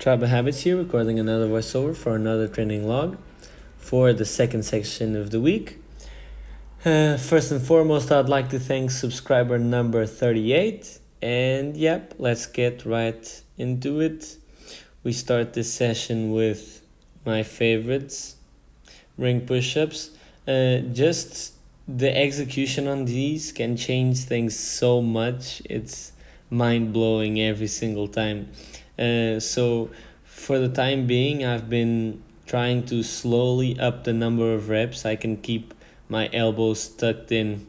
Tribe of Habits here, recording another voiceover for another training log for the second section of the week. First and foremost, I'd like to thank subscriber number 38. And yep, let's get right into it. We start this session with my favorites, ring push-ups. Just the execution on these can change things so much. It's mind-blowing every single time. So for the time being, I've been trying to slowly up the number of reps I can keep my elbows tucked in.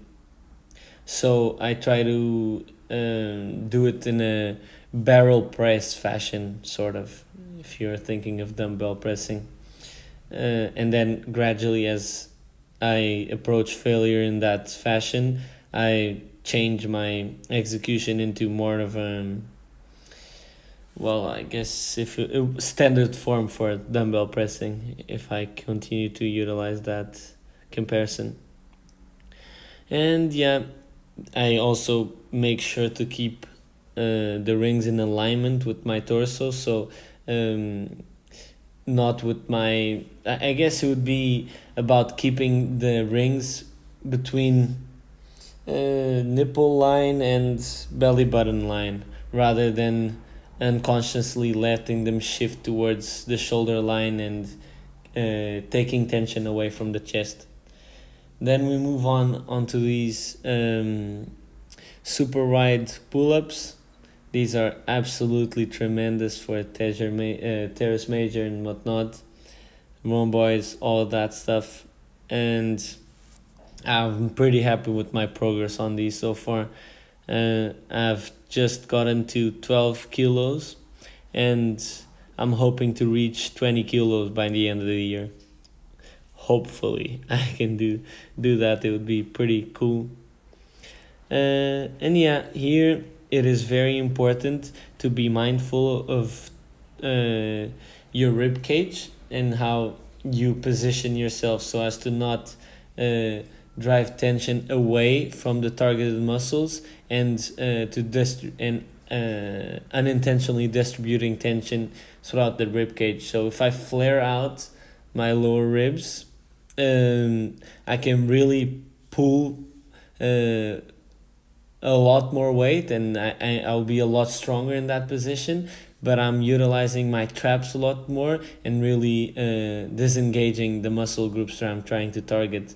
So I try to do it in a barrel press fashion, sort of, if you're thinking of dumbbell pressing. And then gradually, as I approach failure in that fashion, I change my execution into more of I guess if a standard form for dumbbell pressing, if I continue to utilize that comparison. And yeah, I also make sure to keep the rings in alignment with my torso, so not with my, I guess it would be about keeping the rings between nipple line and belly button line, rather than unconsciously letting them shift towards the shoulder line and taking tension away from the chest. Then we move onto these super wide pull-ups. These are absolutely tremendous for teres major and whatnot, rhomboids, all that stuff. And I'm pretty happy with my progress on these so far. I've just gotten to 12 kilos, and I'm hoping to reach 20 kilos by the end of the year. Hopefully I can do that. It would be pretty cool. And yeah, here it is very important to be mindful of your rib cage and how you position yourself so as to not drive tension away from the targeted muscles and unintentionally distributing tension throughout the rib cage. So if I flare out my lower ribs, I can really pull a lot more weight, and I'll be a lot stronger in that position, but I'm utilizing my traps a lot more and really disengaging the muscle groups that I'm trying to target.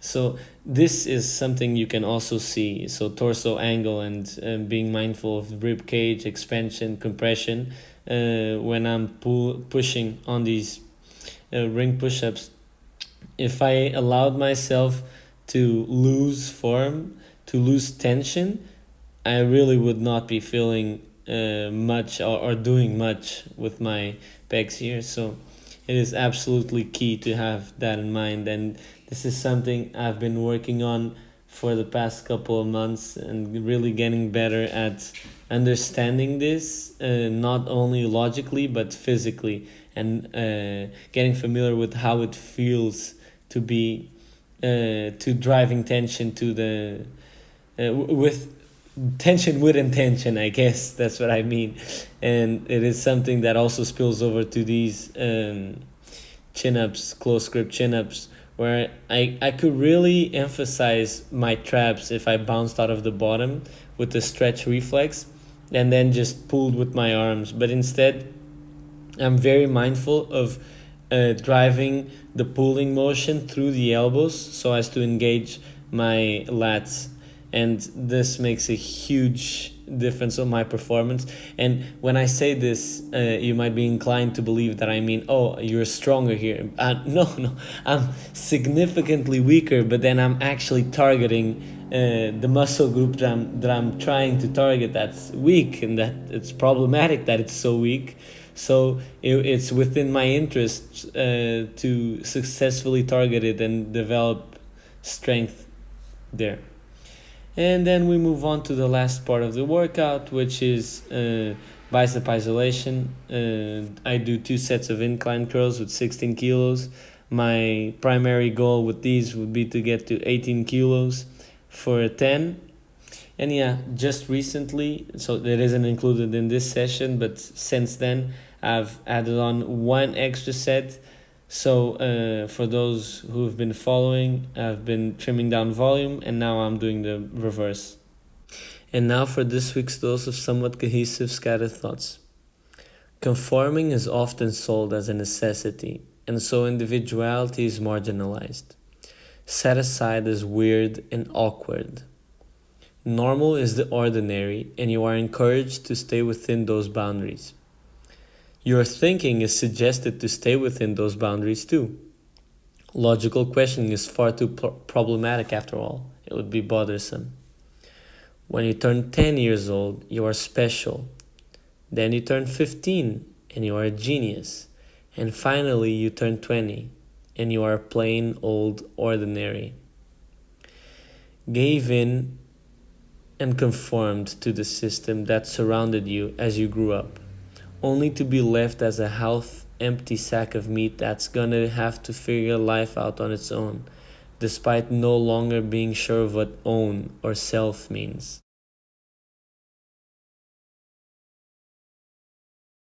So this is something you can also see. So torso angle and being mindful of rib cage expansion, compression when I'm pushing on these ring push-ups. If I allowed myself to lose form, to lose tension, I really would not be feeling much or doing much with my pecs here. So it is absolutely key to have that in mind, and this is something I've been working on for the past couple of months and really getting better at understanding this, not only logically but physically, and getting familiar with how it feels to be to driving tension to the with tension with intention, I guess that's what I mean. And it is something that also spills over to these chin-ups, close grip chin-ups, where I could really emphasize my traps if I bounced out of the bottom with the stretch reflex and then just pulled with my arms. But instead, I'm very mindful of driving the pulling motion through the elbows so as to engage my lats. And this makes a huge difference on my performance. And when I say this, you might be inclined to believe that I mean, oh, you're stronger here. No, I'm significantly weaker, but then I'm actually targeting the muscle group that I'm trying to target that's weak, and that it's problematic that it's so weak. So it's within my interest to successfully target it and develop strength there. And then we move on to the last part of the workout, which is bicep isolation. I do 2 sets of incline curls with 16 kilos. My primary goal with these would be to get to 18 kilos for a 10. And yeah, just recently, so that isn't included in this session, but since then, I've added on one extra set. So for those who've been following, I've been trimming down volume, and now I'm doing the reverse. And now for this week's dose of somewhat cohesive scattered thoughts. Conforming is often sold as a necessity, and so individuality is marginalized, set aside as weird and awkward. Normal is the ordinary, and you are encouraged to stay within those boundaries. Your thinking is suggested to stay within those boundaries too. Logical questioning is far too problematic after all. It would be bothersome. When you turn 10 years old, you are special. Then you turn 15 and you are a genius. And finally, you turn 20 and you are plain old ordinary. Gave in and conformed to the system that surrounded you as you grew up, only to be left as a half empty sack of meat that's gonna have to figure life out on its own, despite no longer being sure of what own or self means.